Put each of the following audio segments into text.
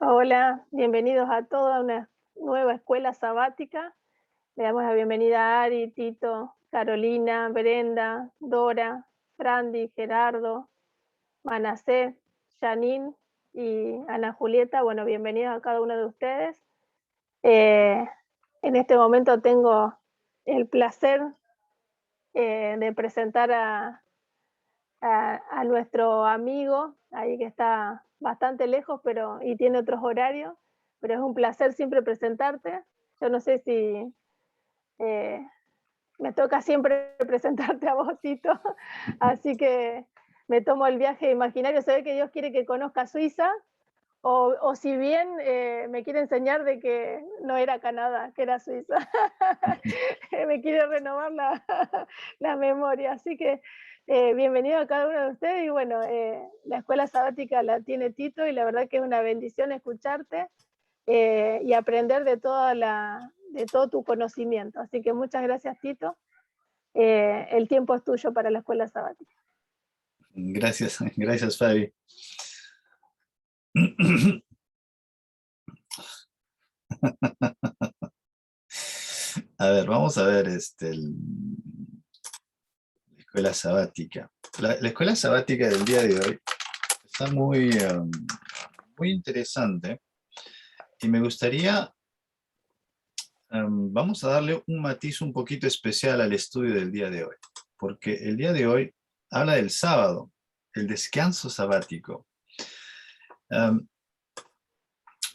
Hola, bienvenidos a toda una nueva escuela sabática. Le damos la bienvenida a Ari, Tito, Carolina, Brenda, Dora, Frandy, Gerardo, Manasé, Janine y Ana Julieta. Bueno, bienvenidos a cada uno de ustedes. Eh, en este momento tengo el placer de presentar a nuestro amigo, ahí que está bastante lejos y tiene otros horarios, pero es un placer siempre presentarte. Yo no sé si eh, me toca siempre presentarte a vos, Tito, así que me tomo el viaje imaginario. Se ve que Dios quiere que conozca Suiza, o si bien me quiere enseñar de que no era Canadá, que era Suiza. Me quiere renovar la memoria. Así que bienvenido a cada uno de ustedes. Y bueno, la escuela sabática la tiene Tito y la verdad que es una bendición escucharte y aprender de todo tu conocimiento. Así que muchas gracias, Tito. El tiempo es tuyo para la escuela sabática. Gracias, gracias Fabi. A ver, vamos a ver la escuela sabática. La escuela sabática del día de hoy está muy interesante y me gustaría, vamos a darle un matiz un poquito especial al estudio del día de hoy, porque el día de hoy habla del sábado, el descanso sabático.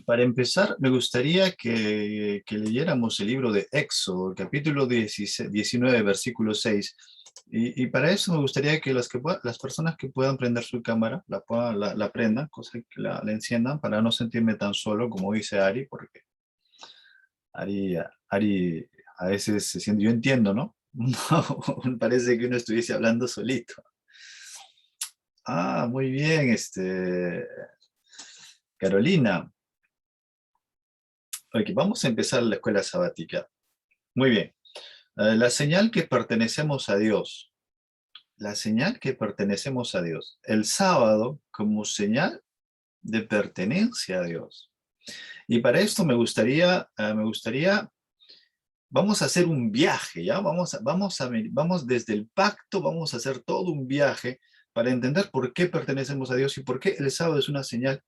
Para empezar, me gustaría que leyéramos el libro de Éxodo, capítulo 19, versículo 6. Y para eso me gustaría que las personas que puedan prender su cámara la prendan, cosa que la enciendan para no sentirme tan solo como dice Ari, porque Ari a veces se siente, yo entiendo, ¿no? Parece que uno estuviese hablando solito. Ah, muy bien, Carolina. Ok, vamos a empezar la escuela sabática. Muy bien. La señal que pertenecemos a Dios. La señal que pertenecemos a Dios. El sábado como señal de pertenencia a Dios. Y para esto vamos a hacer un viaje, ¿ya? Vamos desde el pacto, vamos a hacer todo un viaje para entender por qué pertenecemos a Dios y por qué el sábado es una señal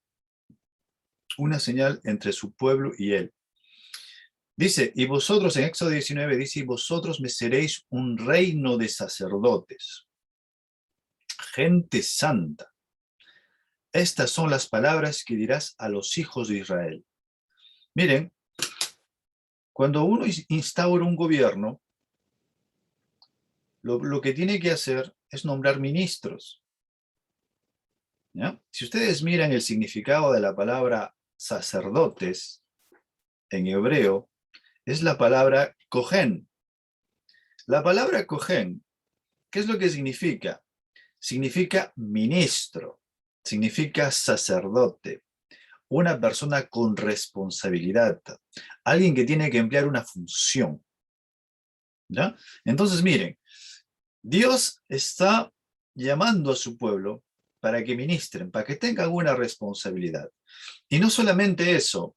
entre su pueblo y Él. Dice, y vosotros, en Éxodo 19, dice, y vosotros me seréis un reino de sacerdotes, gente santa. Estas son las palabras que dirás a los hijos de Israel. Miren, cuando uno instaura un gobierno, lo que tiene que hacer es nombrar ministros, ¿ya? Si ustedes miran el significado de la palabra sacerdotes en hebreo, es la palabra cohen. La palabra cohen, ¿qué es lo que significa? Significa ministro, significa sacerdote, una persona con responsabilidad, alguien que tiene que emplear una función, ¿ya? Entonces, miren, Dios está llamando a su pueblo para que ministren, para que tengan una responsabilidad. Y no solamente eso,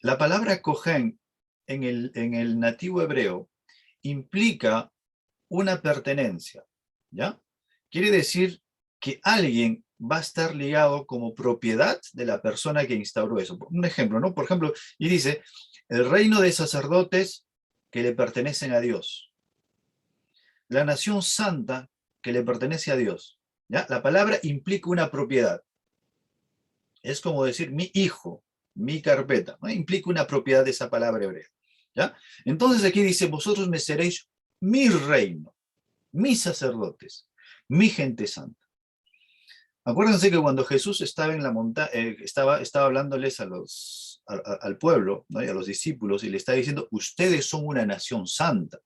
la palabra cohen en el nativo hebreo implica una pertenencia, ¿ya? Quiere decir que alguien va a estar ligado como propiedad de la persona que instauró eso. Un ejemplo, ¿no? Por ejemplo, y dice, el reino de sacerdotes que le pertenecen a Dios. La nación santa que le pertenece a Dios. ¿Ya? La palabra implica una propiedad. Es como decir mi hijo, mi carpeta, ¿no? Implica una propiedad de esa palabra hebrea, ¿ya? Entonces aquí dice, vosotros me seréis mi reino, mis sacerdotes, mi gente santa. Acuérdense que cuando Jesús estaba en la montaña, estaba hablándoles al pueblo, ¿no? Y a los discípulos, y le está diciendo, ustedes son una nación santa.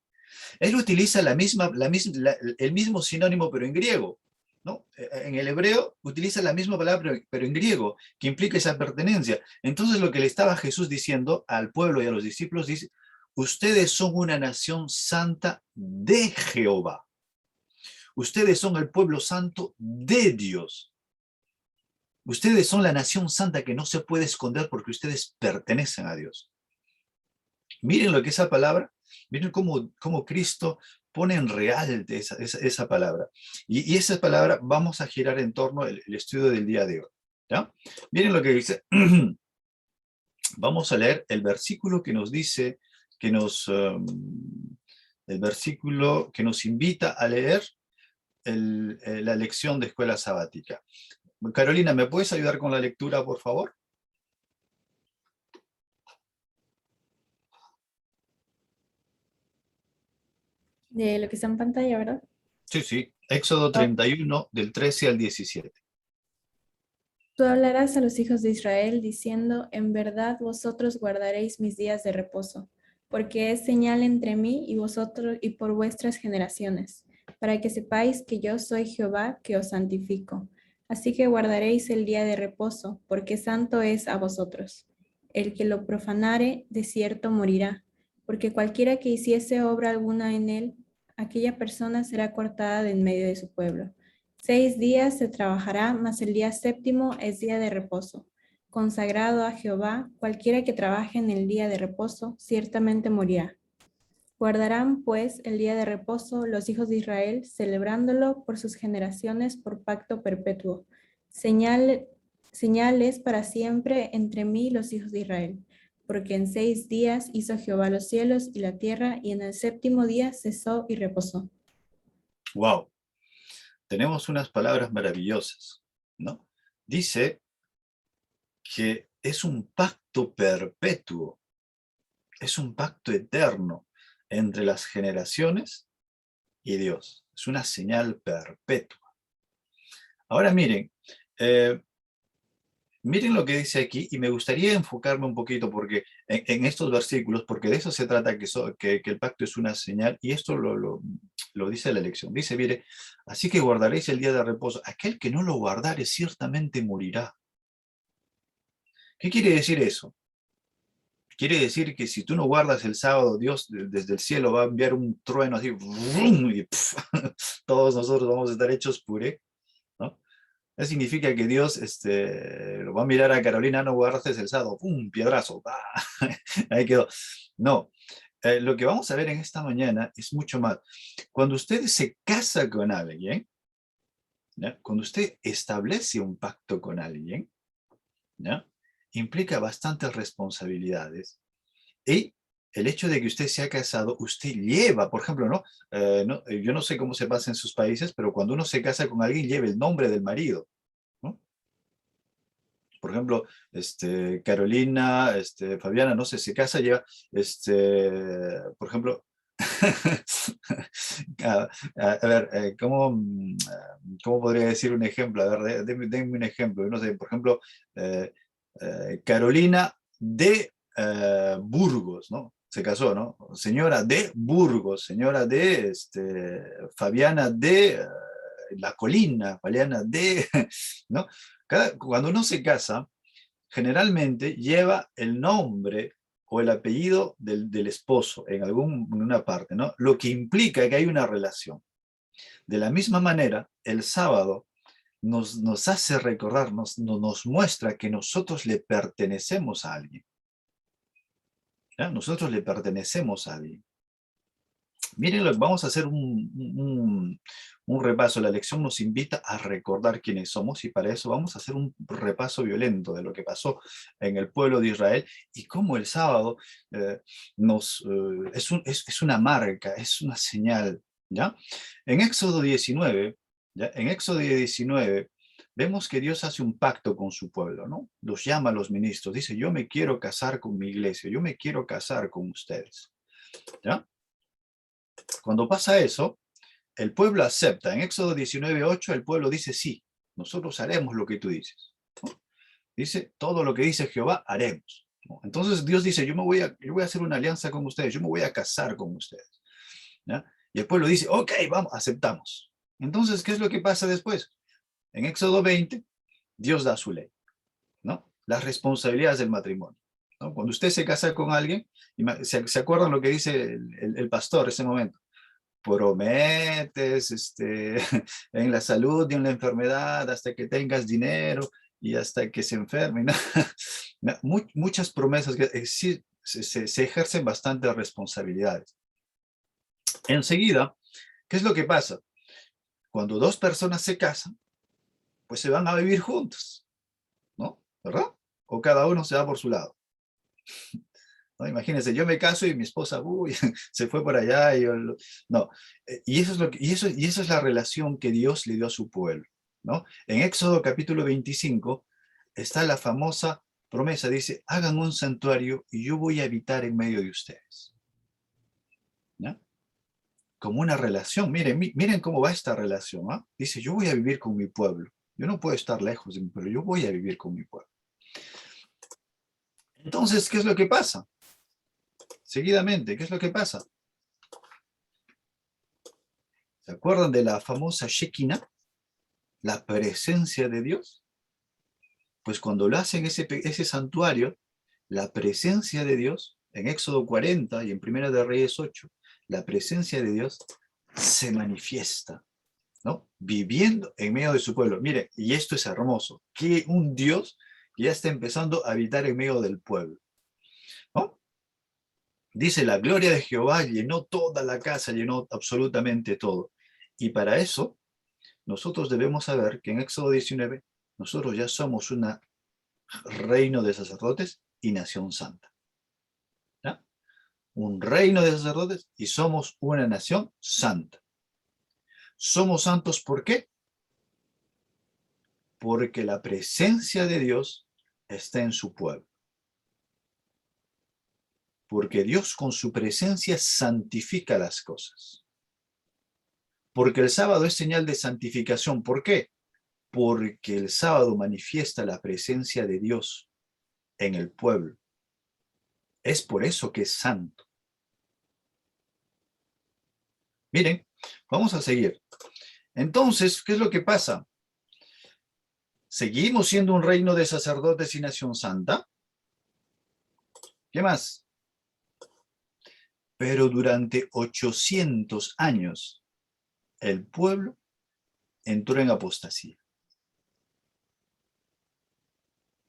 Él utiliza el mismo sinónimo, pero en griego, ¿no? En el hebreo utiliza la misma palabra, pero en griego, que implica esa pertenencia. Entonces lo que le estaba Jesús diciendo al pueblo y a los discípulos dice, ustedes son una nación santa de Jehová. Ustedes son el pueblo santo de Dios. Ustedes son la nación santa que no se puede esconder porque ustedes pertenecen a Dios. Miren lo que esa palabra, miren cómo Cristo pone en real esa palabra. Y esa palabra vamos a girar en torno al estudio del día de hoy. ¿Ya? Miren lo que dice. Vamos a leer el versículo que nos dice, el versículo que nos invita a leer la lección de escuela sabática. Carolina, ¿me puedes ayudar con la lectura, por favor? De lo que está en pantalla, ¿verdad? Sí, sí. Éxodo 31, del 13 al 17. Tú hablarás a los hijos de Israel diciendo, en verdad vosotros guardaréis mis días de reposo, porque es señal entre mí y vosotros y por vuestras generaciones, para que sepáis que yo soy Jehová que os santifico. Así que guardaréis el día de reposo, porque santo es a vosotros. El que lo profanare, de cierto morirá, porque cualquiera que hiciese obra alguna en él, aquella persona será cortada de en medio de su pueblo. 6 días se trabajará, mas el día séptimo es día de reposo, consagrado a Jehová. Cualquiera que trabaje en el día de reposo, ciertamente morirá. Guardarán, pues, el día de reposo los hijos de Israel, celebrándolo por sus generaciones por pacto perpetuo. Señales para siempre entre mí y los hijos de Israel. Porque en 6 días hizo Jehová los cielos y la tierra, y en el séptimo día cesó y reposó. Wow. Tenemos unas palabras maravillosas, ¿no? Dice que es un pacto perpetuo, es un pacto eterno entre las generaciones y Dios. Es una señal perpetua. Ahora miren, miren lo que dice aquí, y me gustaría enfocarme un poquito porque en estos versículos, porque de eso se trata, que el pacto es una señal, y esto lo dice la lección. Dice, mire, así que guardaréis el día de reposo. Aquel que no lo guardare ciertamente morirá. ¿Qué quiere decir eso? Quiere decir que si tú no guardas el sábado, Dios desde el cielo va a enviar un trueno así, y todos nosotros vamos a estar hechos puré, ¿no? Eso significa que Dios lo va a mirar a Carolina, no guardaste el sábado, ¡pum! Piedrazo, ahí quedó. No, lo que vamos a ver en esta mañana es mucho más. Cuando usted se casa con alguien, ¿ya? Cuando usted establece un pacto con alguien, ¿ya? Implica bastantes responsabilidades. Y el hecho de que usted se ha casado, usted lleva, por ejemplo, ¿no? Yo no sé cómo se pasa en sus países, pero cuando uno se casa con alguien, lleva el nombre del marido, ¿no? Por ejemplo, Carolina, Fabiana, no sé, se casa, lleva, por ejemplo, a ver, ¿cómo podría decir un ejemplo? A ver, denme un ejemplo. No sé, por ejemplo, Carolina de Burgos, ¿no? Se casó, ¿no? Señora de Burgos, señora de Fabiana de La Colina, Fabiana de, ¿no? Cuando uno se casa, generalmente lleva el nombre o el apellido del esposo en una parte, ¿no? Lo que implica que hay una relación. De la misma manera, el sábado nos hace recordar, nos muestra que nosotros le pertenecemos a alguien. ¿Ya? Nosotros le pertenecemos a alguien. Miren, vamos a hacer un repaso. La lección nos invita a recordar quiénes somos, y para eso vamos a hacer un repaso violento de lo que pasó en el pueblo de Israel y cómo el sábado es una marca, es una señal. ¿Ya? En Éxodo 19, ¿ya? En Éxodo 19 vemos que Dios hace un pacto con su pueblo, ¿no? Los llama a los ministros, dice, yo me quiero casar con mi iglesia, yo me quiero casar con ustedes. ¿Ya? Cuando pasa eso, el pueblo acepta. En Éxodo 19:8 el pueblo dice, sí, nosotros haremos lo que tú dices, ¿no? Dice, todo lo que dice Jehová haremos, ¿no? Entonces Dios dice, yo voy a hacer una alianza con ustedes, yo me voy a casar con ustedes, ¿ya? Y el pueblo dice, ok, vamos, aceptamos. Entonces, ¿qué es lo que pasa después? En Éxodo 20, Dios da su ley, ¿no? Las responsabilidades del matrimonio, ¿no? Cuando usted se casa con alguien, ¿se acuerdan lo que dice el pastor en ese momento? Prometes en la salud y en la enfermedad hasta que tengas dinero, y hasta que se enferme. ¿No? Muchas promesas que sí, se ejercen bastantes responsabilidades. Enseguida, ¿qué es lo que pasa? Cuando dos personas se casan, pues se van a vivir juntos, ¿no? ¿Verdad? O cada uno se va por su lado. ¿No? Imagínense, yo me caso y mi esposa se fue por allá. No. Y eso es la relación que Dios le dio a su pueblo, ¿no? En Éxodo capítulo 25 está la famosa promesa, dice, hagan un santuario y yo voy a habitar en medio de ustedes. ¿No? Como una relación. Miren cómo va esta relación. ¿Ah? Dice, yo voy a vivir con mi pueblo. Yo no puedo estar lejos de mí, pero yo voy a vivir con mi pueblo. Entonces, ¿qué es lo que pasa? Seguidamente, ¿qué es lo que pasa? ¿Se acuerdan de la famosa Shekinah? La presencia de Dios. Pues cuando lo hacen ese santuario, la presencia de Dios, en Éxodo 40 y en Primera de Reyes 8, la presencia de Dios se manifiesta, ¿no? Viviendo en medio de su pueblo. Mire, y esto es hermoso, que un Dios ya está empezando a habitar en medio del pueblo, ¿no? Dice, la gloria de Jehová llenó toda la casa, llenó absolutamente todo. Y para eso, nosotros debemos saber que en Éxodo 19, nosotros ya somos un reino de sacerdotes y nación santa. ¿Ya? Un reino de sacerdotes y somos una nación santa. Somos santos, ¿por qué? Porque la presencia de Dios está en su pueblo. Porque Dios con su presencia santifica las cosas. Porque el sábado es señal de santificación. ¿Por qué? Porque el sábado manifiesta la presencia de Dios en el pueblo. Es por eso que es santo. Miren, vamos a seguir. Entonces, ¿qué es lo que pasa? ¿Seguimos siendo un reino de sacerdotes y nación santa? ¿Qué más? Pero durante 800 años, el pueblo entró en apostasía.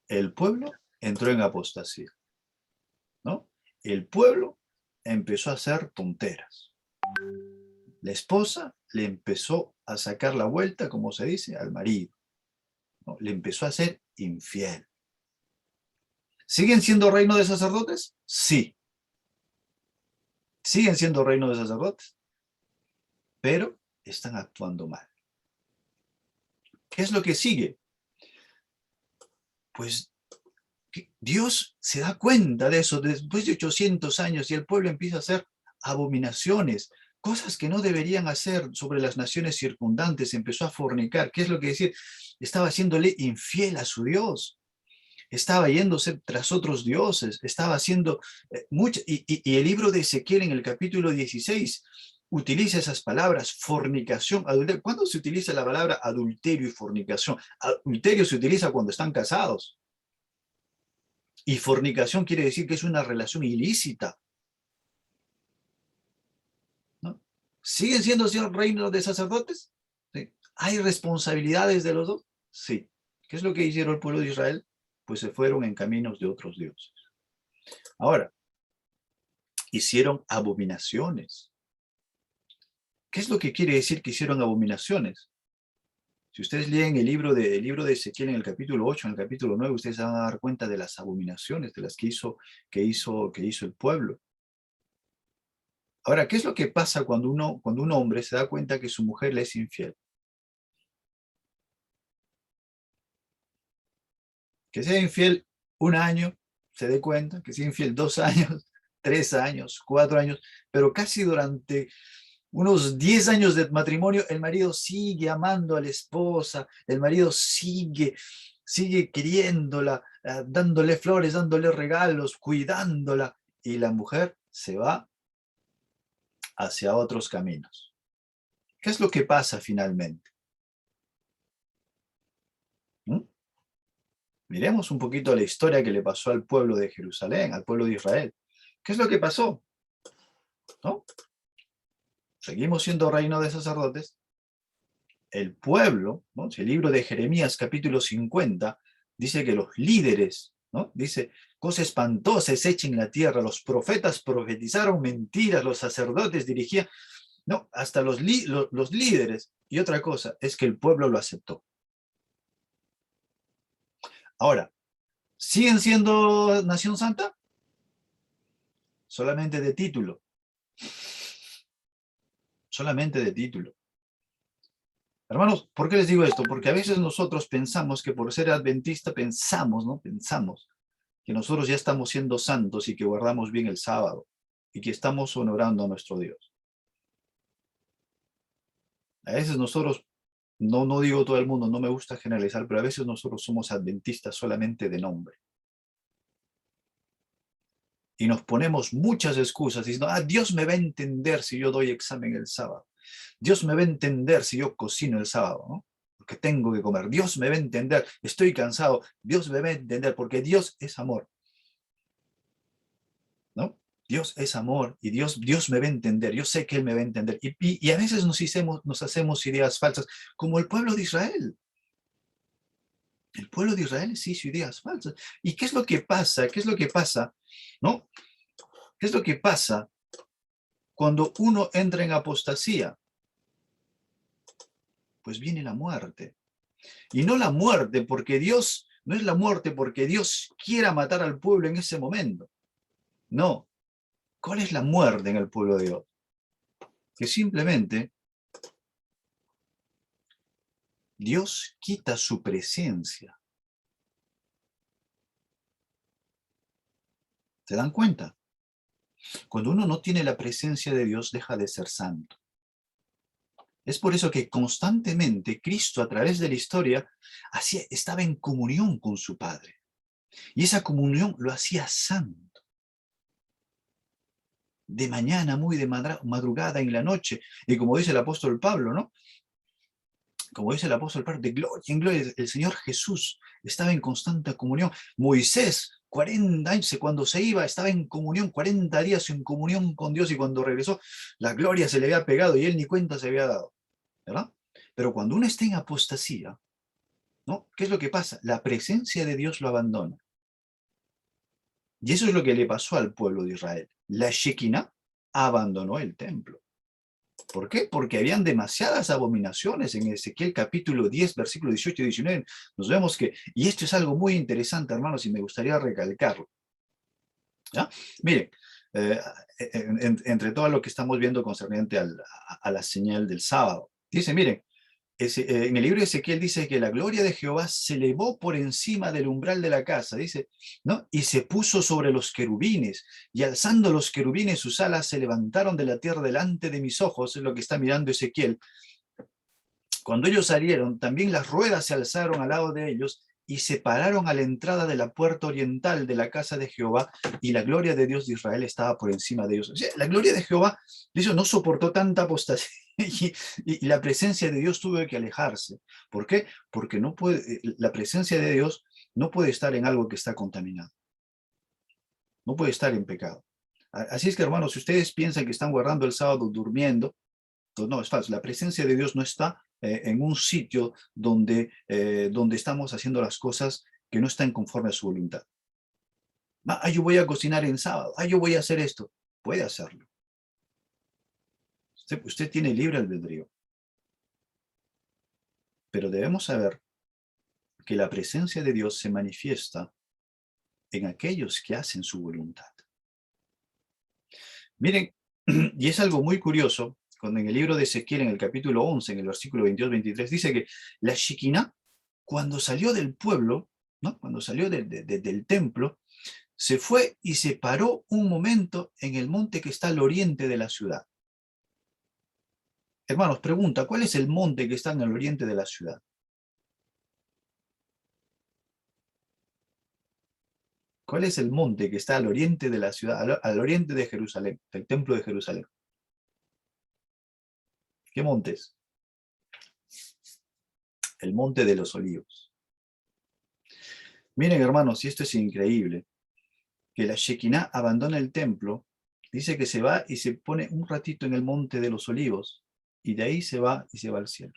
El pueblo entró en apostasía, ¿no? El pueblo empezó a hacer tonteras. La esposa le empezó a sacar la vuelta, como se dice, al marido, ¿no? Le empezó a ser infiel. ¿Siguen siendo reino de sacerdotes? Sí. Siguen siendo reino de sacerdotes, pero están actuando mal. ¿Qué es lo que sigue? Pues Dios se da cuenta de eso después de 800 años y el pueblo empieza a hacer abominaciones, cosas que no deberían hacer sobre las naciones circundantes. Empezó a fornicar. ¿Qué es lo que decir? Estaba haciéndole infiel a su Dios. Estaba yéndose tras otros dioses. Estaba haciendo mucho. Y el libro de Ezequiel en el capítulo 16 utiliza esas palabras, fornicación, adulterio. ¿Cuándo se utiliza la palabra adulterio y fornicación? Adulterio se utiliza cuando están casados. Y fornicación quiere decir que es una relación ilícita, ¿no? ¿Siguen siendo reinos de sacerdotes? ¿Sí? ¿Hay responsabilidades de los dos? Sí. ¿Qué es lo que hicieron el pueblo de Israel? Pues se fueron en caminos de otros dioses. Ahora, hicieron abominaciones. ¿Qué es lo que quiere decir que hicieron abominaciones? Si ustedes leen el libro de Ezequiel en el capítulo 8, en el capítulo 9, ustedes se van a dar cuenta de las abominaciones, de las que hizo el pueblo. Ahora, ¿qué es lo que pasa cuando un hombre se da cuenta que su mujer le es infiel? Que sea infiel un año, se dé cuenta, que sea infiel 2 años, 3 años, 4 años, pero casi durante unos 10 años de matrimonio, el marido sigue amando a la esposa, el marido sigue queriéndola, dándole flores, dándole regalos, cuidándola, y la mujer se va hacia otros caminos. ¿Qué es lo que pasa finalmente? Miremos un poquito la historia que le pasó al pueblo de Jerusalén, al pueblo de Israel. ¿Qué es lo que pasó? ¿No? Seguimos siendo reino de sacerdotes. El pueblo, ¿no? El libro de Jeremías capítulo 50 Dice que los líderes, ¿no? Dice, cosa espantosa es hecha en la tierra, los profetas profetizaron mentiras, los sacerdotes dirigían, no, hasta los líderes. Y otra cosa es que el pueblo lo aceptó. Ahora, ¿siguen siendo nación santa? Solamente de título. Solamente de título. Hermanos, ¿por qué les digo esto? Porque a veces nosotros pensamos que por ser adventista pensamos, ¿no? Pensamos que nosotros ya estamos siendo santos y que guardamos bien el sábado y que estamos honorando a nuestro Dios. A veces nosotros, no digo todo el mundo, no me gusta generalizar, pero a veces nosotros somos adventistas solamente de nombre. Y nos ponemos muchas excusas diciendo, Dios me va a entender si yo doy examen el sábado. Dios me va a entender si yo cocino el sábado, ¿no? Porque tengo que comer. Dios me va a entender, estoy cansado. Dios me va a entender porque Dios es amor, ¿no? Dios es amor y Dios me va a entender. Yo sé que Él me va a entender. Y a veces nos hacemos ideas falsas, como el pueblo de Israel. El pueblo de Israel se hizo ideas falsas. ¿Y qué es lo que pasa? ¿Qué es lo que pasa? ¿No? ¿Qué es lo que pasa cuando uno entra en apostasía? Pues viene la muerte. Y no la muerte porque Dios, no es la muerte porque Dios quiera matar al pueblo en ese momento. No. ¿Cuál es la muerte en el pueblo de Dios? Que simplemente Dios quita su presencia. ¿Se dan cuenta? Cuando uno no tiene la presencia de Dios, deja de ser santo. Es por eso que constantemente Cristo, a través de la historia, estaba en comunión con su Padre. Y esa comunión lo hacía santo. De mañana, muy de madrugada, en la noche. Y como dice el apóstol Pablo, ¿no? Como dice el apóstol Pablo, de gloria en gloria, el Señor Jesús estaba en constante comunión. Moisés, 40 años, cuando se iba, estaba en comunión, 40 días en comunión con Dios, y cuando regresó, la gloria se le había pegado y él ni cuenta se había dado, ¿verdad? Pero cuando uno está en apostasía, ¿no? ¿Qué es lo que pasa? La presencia de Dios lo abandona. Y eso es lo que le pasó al pueblo de Israel. La Shekinah abandonó el templo. ¿Por qué? Porque habían demasiadas abominaciones. En Ezequiel capítulo 10, versículo 18 y 19, nos vemos que, y esto es algo muy interesante, hermanos, y me gustaría recalcarlo. ¿Ya? Miren, entre todo lo que estamos viendo concerniente a la señal del sábado, dice, miren, en el libro de Ezequiel dice que la gloria de Jehová se elevó por encima del umbral de la casa, dice, ¿no? Y se puso sobre los querubines, y alzando los querubines sus alas se levantaron de la tierra delante de mis ojos, es lo que está mirando Ezequiel. Cuando ellos salieron, también las ruedas se alzaron al lado de ellos y se pararon a la entrada de la puerta oriental de la casa de Jehová, y la gloria de Dios de Israel estaba por encima de ellos. O sea, la gloria de Jehová, dice, no soportó tanta apostasía y la presencia de Dios tuvo que alejarse. ¿Por qué? Porque no puede, la presencia de Dios no puede estar en algo que está contaminado. No puede estar en pecado. Así es que, hermanos, si ustedes piensan que están guardando el sábado durmiendo, pues no, es falso. La presencia de Dios no está en un sitio donde estamos haciendo las cosas que no están conforme a su voluntad. Yo voy a cocinar en sábado. Yo voy a hacer esto. Puede hacerlo. Usted tiene libre albedrío. Pero debemos saber que la presencia de Dios se manifiesta en aquellos que hacen su voluntad. Miren, y es algo muy curioso, cuando en el libro de Ezequiel, en el capítulo 11, en el versículo 22-23, dice que la Shekinah, cuando salió del pueblo, ¿no? Cuando salió del templo, se fue y se paró un momento en el monte que está al oriente de la ciudad. Hermanos, pregunta, ¿cuál es el monte que está en el oriente de la ciudad? ¿Cuál es el monte que está al oriente de la ciudad, al oriente de Jerusalén, del templo de Jerusalén? ¿Qué monte es? El monte de los olivos. Miren, hermanos, y esto es increíble, que la Shekinah abandona el templo, dice que se va y se pone un ratito en el monte de los olivos, y de ahí se va y se va al cielo.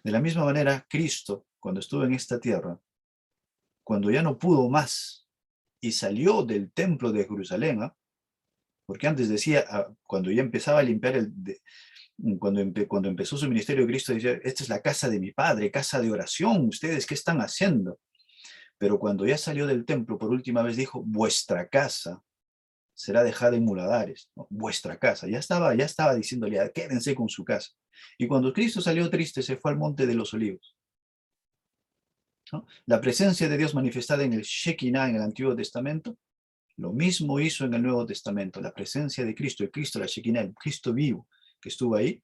De la misma manera, Cristo, cuando estuvo en esta tierra, cuando ya no pudo más y salió del templo de Jerusalén, porque antes decía, cuando ya empezaba a limpiar cuando empezó su ministerio, Cristo decía, esta es la casa de mi Padre, casa de oración, ¿ustedes qué están haciendo? Pero cuando ya salió del templo, por última vez dijo, vuestra casa será dejada en muladares, ¿no? Vuestra casa. Ya estaba diciéndole, quédense con su casa. Y cuando Cristo salió triste, se fue al monte de los olivos, ¿no? La presencia de Dios manifestada en el Shekinah en el Antiguo Testamento, lo mismo hizo en el Nuevo Testamento. La presencia de Cristo, el Cristo, la Shekinah, el Cristo vivo que estuvo ahí,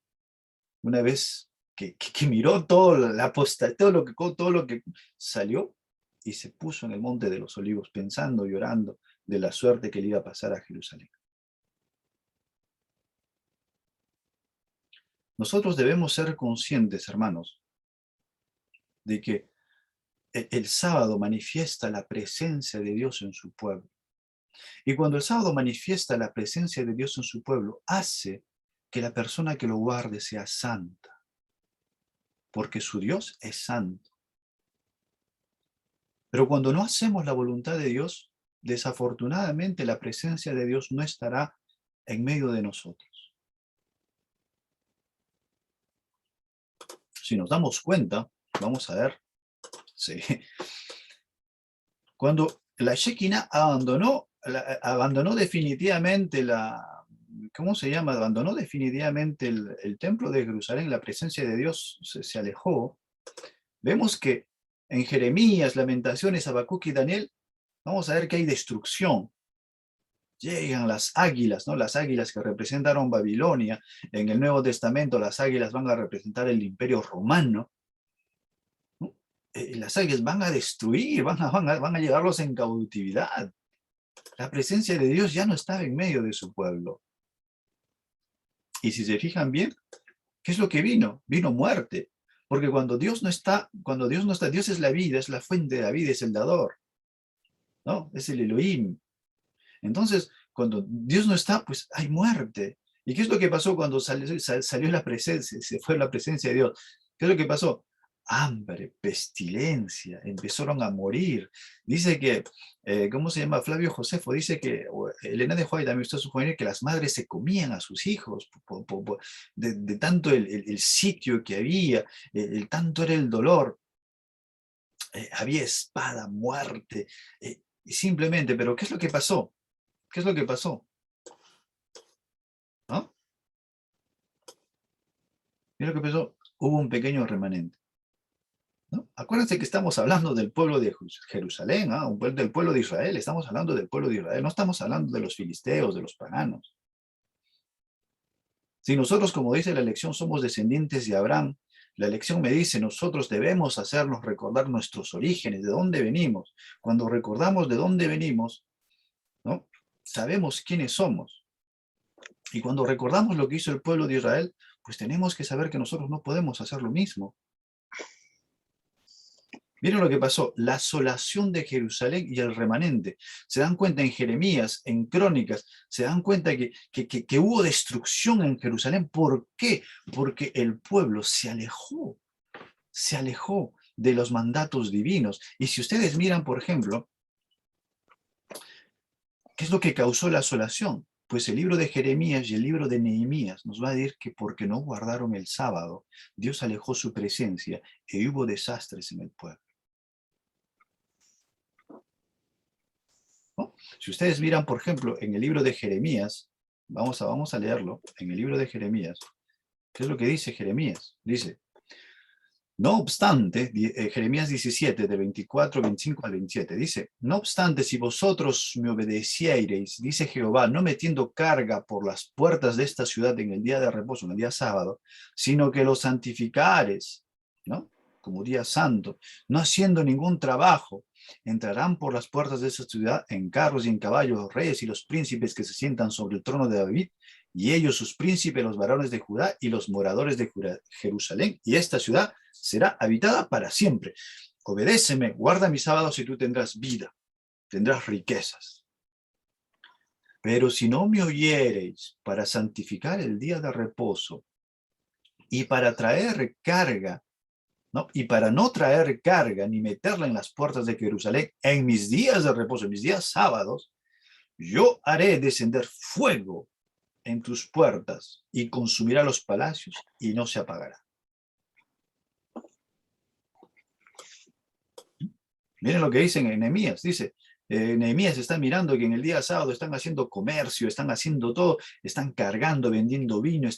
una vez que miró todo lo que salió y se puso en el monte de los olivos pensando, llorando de la suerte que le iba a pasar a Jerusalén. Nosotros debemos ser conscientes, hermanos, de que el sábado manifiesta la presencia de Dios en su pueblo. Y cuando el sábado manifiesta la presencia de Dios en su pueblo, hace que la persona que lo guarde sea santa, porque su Dios es santo. Pero cuando no hacemos la voluntad de Dios, desafortunadamente la presencia de Dios no estará en medio de nosotros. Si nos damos cuenta, vamos a ver, sí, cuando la Shekinah abandonó definitivamente ¿cómo se llama? Abandonó definitivamente el templo de Jerusalén, la presencia de Dios se alejó. Vemos que en Jeremías, Lamentaciones, Habacuc y Daniel, vamos a ver que hay destrucción. Llegan las águilas, ¿no? Las águilas que representaron Babilonia. En el Nuevo Testamento las águilas van a representar el Imperio Romano. Las águilas van a destruir, van a llevarlos en cautividad. La presencia de Dios ya no estaba en medio de su pueblo. Y si se fijan bien, ¿qué es lo que vino? Vino muerte. Porque cuando Dios no está, Dios es la vida, es la fuente de la vida, es el dador, ¿no? Es el Elohim. Entonces, cuando Dios no está, pues hay muerte. ¿Y qué es lo que pasó cuando salió la presencia, se fue la presencia de Dios? ¿Qué es lo que pasó? Hambre, pestilencia, empezaron a morir. Dice que, ¿cómo se llama? Flavio Josefo dice que, Elena de White también está sugerir que las madres se comían a sus hijos de tanto el sitio que había, tanto era el dolor. Había espada, muerte, simplemente, pero ¿qué es lo que pasó? ¿Qué es lo que pasó? ¿No? ¿Qué es lo que pasó? Hubo un pequeño remanente, ¿no? Acuérdense que estamos hablando del pueblo de Jerusalén, del pueblo de Israel, estamos hablando del pueblo de Israel, no estamos hablando de los filisteos, de los paganos. Si nosotros, como dice la lección, somos descendientes de Abraham, la lección me dice, nosotros debemos hacernos recordar nuestros orígenes, de dónde venimos. Cuando recordamos de dónde venimos, ¿no? Sabemos quiénes somos. Y cuando recordamos lo que hizo el pueblo de Israel, pues tenemos que saber que nosotros no podemos hacer lo mismo. Miren lo que pasó, la asolación de Jerusalén y el remanente. Se dan cuenta en Jeremías, en Crónicas, se dan cuenta que hubo destrucción en Jerusalén. ¿Por qué? Porque el pueblo se alejó de los mandatos divinos. Y si ustedes miran, por ejemplo, ¿qué es lo que causó la asolación? Pues el libro de Jeremías y el libro de Nehemías nos va a decir que porque no guardaron el sábado, Dios alejó su presencia y hubo desastres en el pueblo. ¿No? Si ustedes miran, por ejemplo, en el libro de Jeremías, vamos a leerlo, en el libro de Jeremías, ¿qué es lo que dice Jeremías? Dice, no obstante, Jeremías 17, de 24, 25 al 27, dice, no obstante, si vosotros me obedeciereis, dice Jehová, no metiendo carga por las puertas de esta ciudad en el día de reposo, en el día sábado, sino que lo santificares, ¿no? Como día santo, no haciendo ningún trabajo, entrarán por las puertas de esta ciudad en carros y en caballos los reyes y los príncipes que se sientan sobre el trono de David, y ellos sus príncipes, los varones de Judá y los moradores de Jerusalén, y esta ciudad será habitada para siempre. Obedéceme, guarda mis sábados y tú tendrás vida, tendrás riquezas. Pero si no me oyereis para santificar el día de reposo y para traer carga ¿no? Y para no traer carga ni meterla en las puertas de Jerusalén, en mis días de reposo, en mis días sábados, yo haré descender fuego en tus puertas y consumirá los palacios y no se apagará. Miren lo que dice en Nehemías, dice, Nehemías está mirando que en el día sábado están haciendo comercio, están haciendo todo, están cargando, vendiendo vino,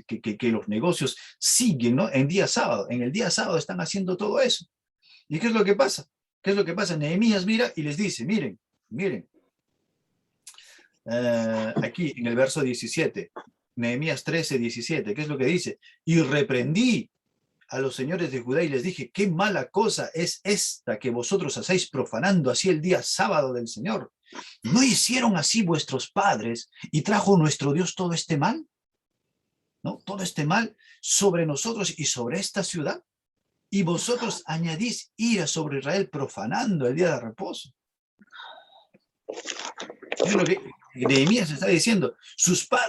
que los negocios siguen, ¿no? En día sábado, en el día sábado están haciendo todo eso. ¿Y qué es lo que pasa? ¿Qué es lo que pasa? Nehemías mira y les dice, miren, aquí en el verso 17, Nehemías 13, 17, ¿qué es lo que dice? Y reprendí a los señores de Judá y les dije, qué mala cosa es esta que vosotros hacéis profanando así el día sábado del Señor. ¿No hicieron así vuestros padres y trajo nuestro Dios todo este mal? ¿No? Todo este mal sobre nosotros y sobre esta ciudad. Y vosotros añadís ira sobre Israel profanando el día de reposo. Es lo que Nehemías está diciendo.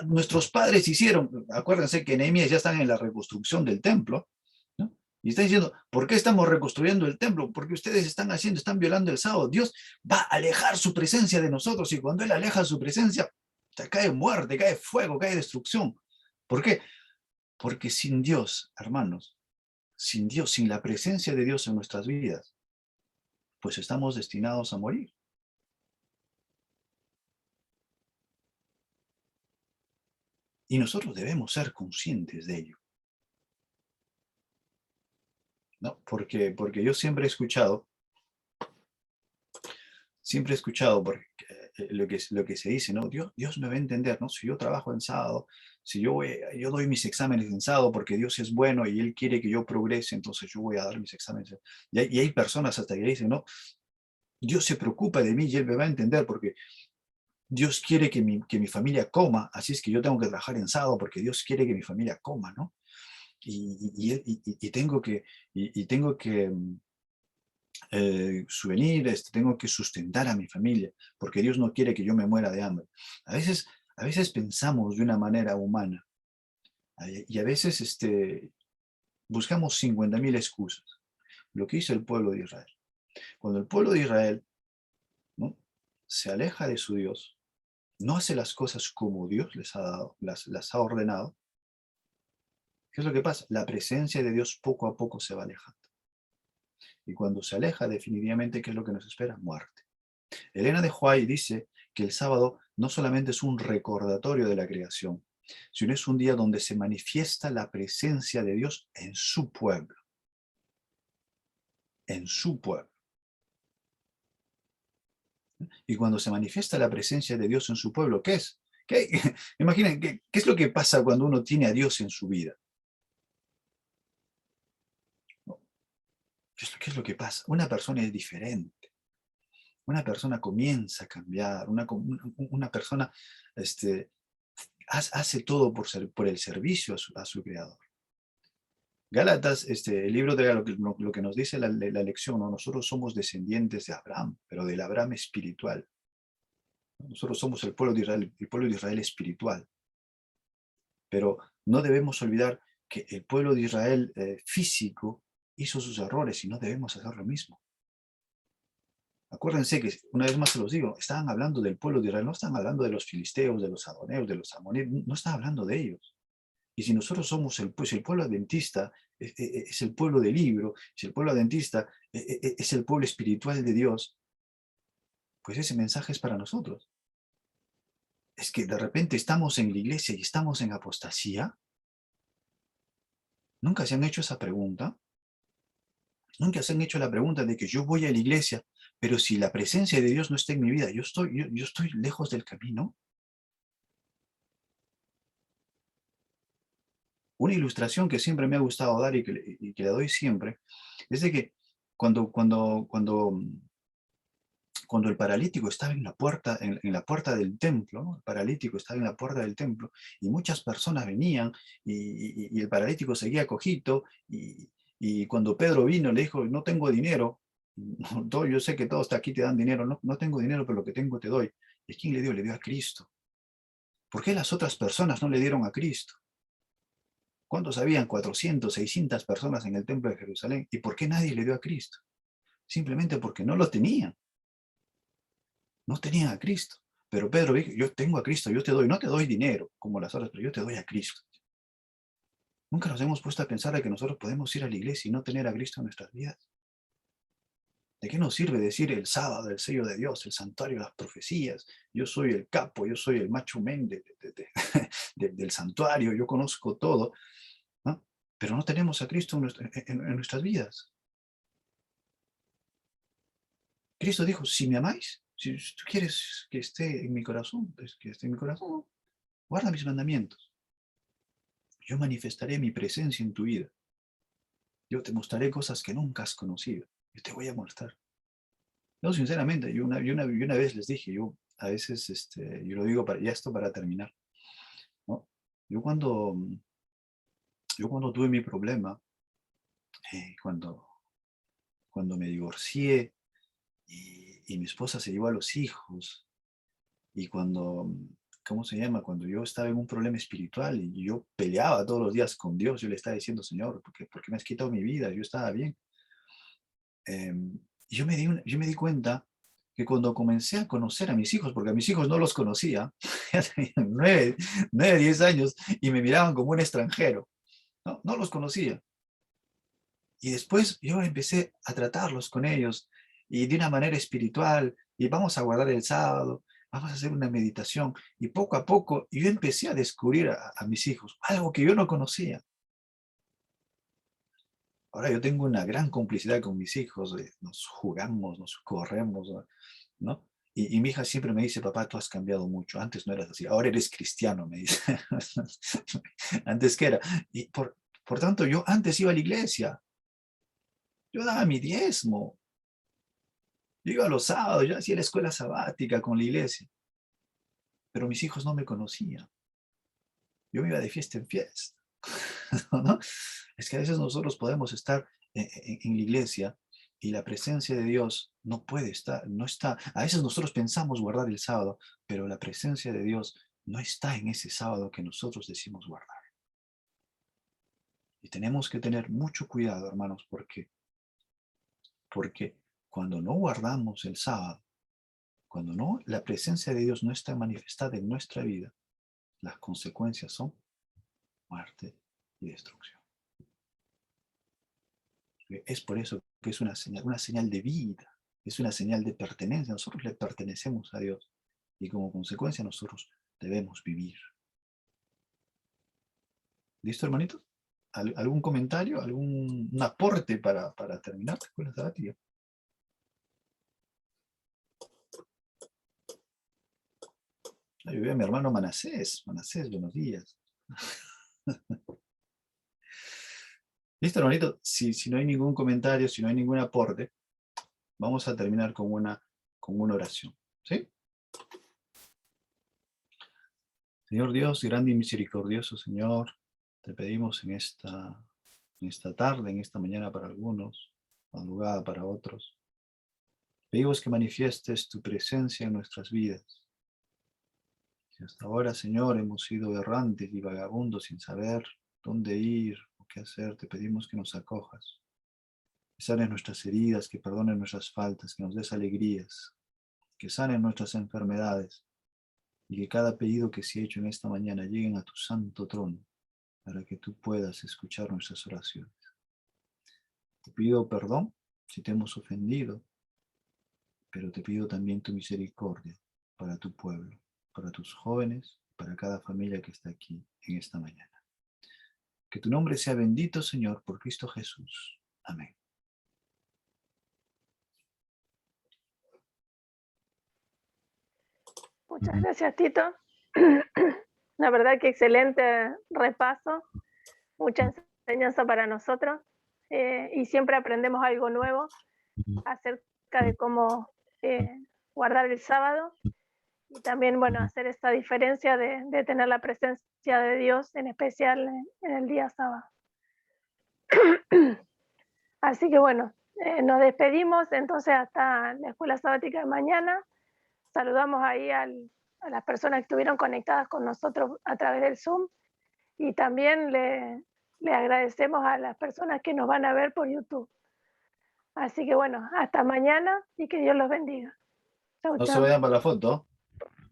Nuestros padres hicieron, acuérdense que Nehemías ya están en la reconstrucción del templo, ¿no? Y está diciendo, ¿por qué estamos reconstruyendo el templo? Porque ustedes están violando el sábado. Dios va a alejar su presencia de nosotros y cuando Él aleja su presencia, cae muerte, cae fuego, cae destrucción. ¿Por qué? Porque sin Dios, hermanos, sin Dios, sin la presencia de Dios en nuestras vidas, pues estamos destinados a morir. Y nosotros debemos ser conscientes de ello, ¿no? Porque yo siempre he escuchado, porque lo que se dice, ¿no? Dios me va a entender, ¿no? Si yo trabajo en sábado, si yo doy mis exámenes en sábado porque Dios es bueno y Él quiere que yo progrese, entonces yo voy a dar mis exámenes. Y hay personas hasta que dicen, no, Dios se preocupa de mí y Él me va a entender porque Dios quiere que mi familia coma, así es que yo tengo que trabajar en sábado porque Dios quiere que mi familia coma, ¿no? Y tengo que subvenir, tengo que sustentar a mi familia, porque Dios no quiere que yo me muera de hambre. A veces pensamos de una manera humana, y a veces buscamos 50.000 excusas. Lo que hizo el pueblo de Israel. Cuando el pueblo de Israel, ¿no?, se aleja de su Dios, no hace las cosas como Dios les ha dado, las ha ordenado, ¿qué es lo que pasa? La presencia de Dios poco a poco se va alejando. Y cuando se aleja, definitivamente, ¿qué es lo que nos espera? Muerte. Elena de White dice que el sábado no solamente es un recordatorio de la creación, sino es un día donde se manifiesta la presencia de Dios en su pueblo. En su pueblo. Y cuando se manifiesta la presencia de Dios en su pueblo, ¿qué es? Imaginen, ¿qué es lo que pasa cuando uno tiene a Dios en su vida? ¿Qué es lo que pasa? Una persona es diferente. Una persona comienza a cambiar. Una persona hace todo por el servicio a su Creador. Gálatas, el libro de lo que nos dice la lección, ¿no? Nosotros somos descendientes de Abraham, pero del Abraham espiritual. Nosotros somos el pueblo de Israel espiritual. Pero no debemos olvidar que el pueblo de Israel físico hizo sus errores y no debemos hacer lo mismo. Acuérdense que, una vez más se los digo, estaban hablando del pueblo de Israel, no están hablando de los filisteos, de los adoneos, de los amonitas, no están hablando de ellos. Y si nosotros somos el pueblo adventista, es el pueblo del libro, si el pueblo adventista es el pueblo espiritual de Dios, pues ese mensaje es para nosotros. Es que de repente estamos en la iglesia y estamos en apostasía. ¿Nunca se han hecho esa pregunta? Nunca se han hecho la pregunta de que yo voy a la iglesia, pero si la presencia de Dios no está en mi vida, yo estoy lejos del camino. Una ilustración que siempre me ha gustado dar y que la doy siempre, es de que cuando el paralítico estaba en la puerta del templo, ¿no? El paralítico estaba en la puerta del templo y muchas personas venían y el paralítico seguía cojito y cuando Pedro vino le dijo, no tengo dinero, yo sé que todos aquí te dan dinero, no tengo dinero, pero lo que tengo te doy. ¿Y a quién le dio? Le dio a Cristo. ¿Por qué las otras personas no le dieron a Cristo? ¿Cuántos habían? 400, 600 personas en el templo de Jerusalén. ¿Y por qué nadie le dio a Cristo? Simplemente porque no lo tenían. No tenían a Cristo. Pero Pedro dijo, yo tengo a Cristo, yo te doy, no te doy dinero como las otras, pero yo te doy a Cristo. Nunca nos hemos puesto a pensar de que nosotros podemos ir a la iglesia y no tener a Cristo en nuestras vidas. ¿De qué nos sirve decir el sábado, el sello de Dios, el santuario de las profecías? Yo soy el capo, yo soy el macho men del santuario, yo conozco todo, ¿no? Pero no tenemos a Cristo en nuestras vidas. Cristo dijo, si me amáis, si tú quieres que esté en mi corazón, pues que esté en mi corazón, guarda mis mandamientos. Yo manifestaré mi presencia en tu vida. Yo te mostraré cosas que nunca has conocido. Yo te voy a mostrar. No, sinceramente, yo una vez les dije, yo a veces, yo lo digo ya esto para terminar, ¿no? Yo cuando tuve mi problema, cuando me divorcié y mi esposa se llevó a los hijos, y cuando, ¿cómo se llama? Cuando yo estaba en un problema espiritual y yo peleaba todos los días con Dios, yo le estaba diciendo, Señor, ¿por qué me has quitado mi vida? Yo estaba bien. Y yo me di cuenta que cuando comencé a conocer a mis hijos, porque a mis hijos no los conocía, ya tenían 10 años y me miraban como un extranjero, no los conocía. Y después yo empecé a tratarlos con ellos y de una manera espiritual, y vamos a guardar el sábado, vamos a hacer una meditación, y poco a poco yo empecé a descubrir a mis hijos, algo que yo no conocía. Ahora yo tengo una gran complicidad con mis hijos, nos jugamos, nos corremos, ¿no? Y mi hija siempre me dice, papá, tú has cambiado mucho, antes no eras así, ahora eres cristiano, me dice. Antes que era. Y por tanto, yo antes iba a la iglesia, yo daba mi diezmo, yo iba los sábados, yo hacía la escuela sabática con la iglesia, pero mis hijos no me conocían. Yo me iba de fiesta en fiesta, ¿no? Es que a veces nosotros podemos estar en la iglesia y la presencia de Dios no puede estar, no está. A veces nosotros pensamos guardar el sábado, pero la presencia de Dios no está en ese sábado que nosotros decimos guardar. Y tenemos que tener mucho cuidado, hermanos, porque cuando no guardamos el sábado, cuando no, la presencia de Dios no está manifestada en nuestra vida, las consecuencias son muerte y destrucción. Es por eso que es una señal de vida, es una señal de pertenencia. Nosotros le pertenecemos a Dios y como consecuencia nosotros debemos vivir. ¿Listo, hermanitos? ¿Algún comentario, algún aporte para terminar la escuela sabática? Yo veo a mi hermano Manasés, buenos días. Listo, hermanito, si no hay ningún comentario, si no hay ningún aporte, vamos a terminar con una oración, ¿sí? Señor Dios, grande y misericordioso Señor, te pedimos en esta tarde, en esta mañana para algunos, madrugada para otros, pedimos que manifiestes tu presencia en nuestras vidas. Si hasta ahora, Señor, hemos sido errantes y vagabundos sin saber dónde ir o qué hacer, te pedimos que nos acojas, que sanes nuestras heridas, que perdones nuestras faltas, que nos des alegrías, que sanen nuestras enfermedades y que cada pedido que se ha hecho en esta mañana lleguen a tu santo trono para que tú puedas escuchar nuestras oraciones. Te pido perdón si te hemos ofendido, pero te pido también tu misericordia para tu pueblo, para tus jóvenes, para cada familia que está aquí en esta mañana. Que tu nombre sea bendito, Señor, por Cristo Jesús. Amén. Muchas gracias, Tito. La verdad que excelente repaso, mucha enseñanza para nosotros y siempre aprendemos algo nuevo acerca de cómo guardar el sábado y también, bueno, hacer esta diferencia de tener la presencia de Dios, en especial en el día sábado. Así que bueno, nos despedimos entonces hasta la escuela sabática de mañana. Saludamos ahí a las personas que estuvieron conectadas con nosotros a través del Zoom y también le agradecemos a las personas que nos van a ver por YouTube. Así que bueno, hasta mañana y que Dios los bendiga. Chau, No se chau. vayan para la foto.